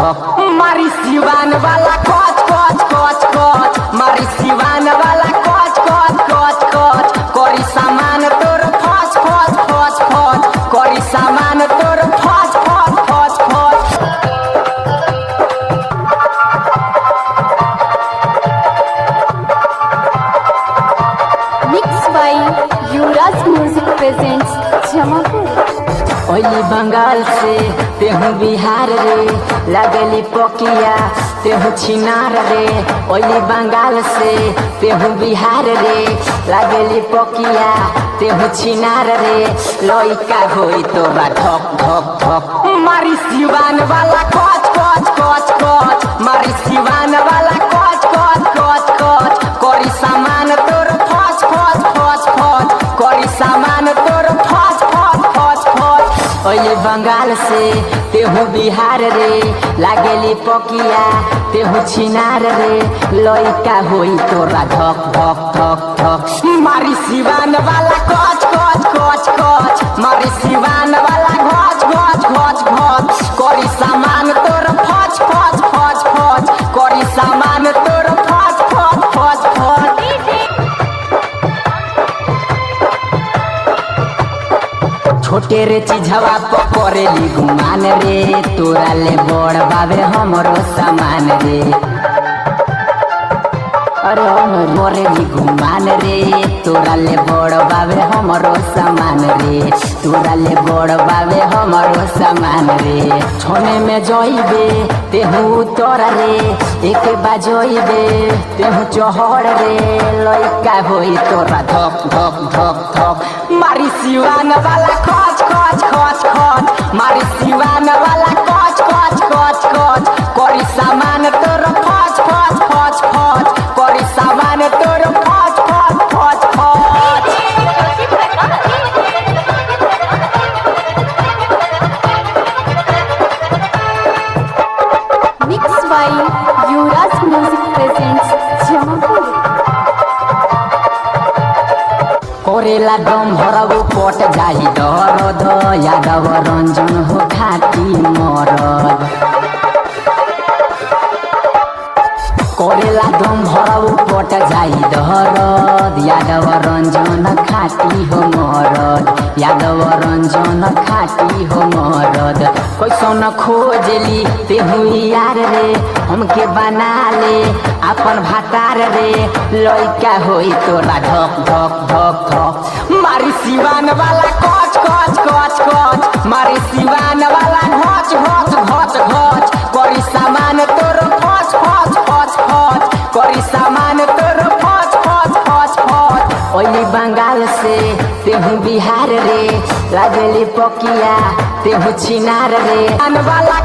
मारी सिवान वाला कोच कोच कोच कोच मारी सिवान वाला कोच कोच कोच कोच कोरी सामान तोर फच फच फच फच कोरी सामान तोर फच फच फच फच। Mixed by Yuvraj music presents Jamapur. ओली बंगाल से तेहू बिहार रे लगली पकिया तेहू छिनार रे। ओली बंगाल से तेहू बिहार रे लगली पकिया तेहू छिनार रे। लइका होई तोरा धक धक धक मारी सिवान वाला कोच कोच कोच कोच मारी सिवान वाला कोच कोच कोच कोच कोरी सामान तोर फच फच फच फच कोरी सामान तोर फच फच फच फच। ओले बंगाल से तेहू बिहार रे लागेली पकिया तेहू छिनार रे। लइका होई तोरा धक धक धक धक मारी सिवान वाला कोच कोच कोच कोच मारी सिवान वाला घोच घोच घोच घोच कोरी सामान तोर फच फच फच फच कोरी सामान तोर फच फच फच फच। छोटे रे चीजवा पकड़ेली गुमान रे तोरा ले बड़ बाबे हमरो सामान रे। अरे मोरेली गुमान रे तोरा ले बड़ बाबे हमरो सामान रे तोरा ले बड़ बाबे हमरो सामान रे। छोने में जइबे तेहू तोरा रे एक बाजइबे तेहू चहड़ रे। लइका होई तोरा धक धक धक धक मारी सिवान वाला कोच कोच कोच कोच मारी सिवान वाला कोच कोच कोच कोच कोरी सामान तोर फच फच फच फच कोरी सामान तोर फच फच फच फच। Mixed by Yuvraj music presents Jamapur. कोरेला दम भरबो पट जाही दरद यादव रंजन हो खाती मरद। कोरेला दम भरबो पट जाही दरद यादव रंजन खाती हो मरद यादव रंजन खाती हो मरद। कैसन खोजली तेहू यार रे हमके बना ले अपन भातार रे। लइका होई तोरा धक धक धक धक मारी सिवान वाला कोच कोच कोच कोच मारी सिवान वाला घोच घोच घोच घोच कोरी सामान तोर फच फच फच फच कोरी सामान तोर फच फच फच फच। ओली बंगाल से तेहू बिहार रे लागेली पकिया तेहू छिनार रे। वाला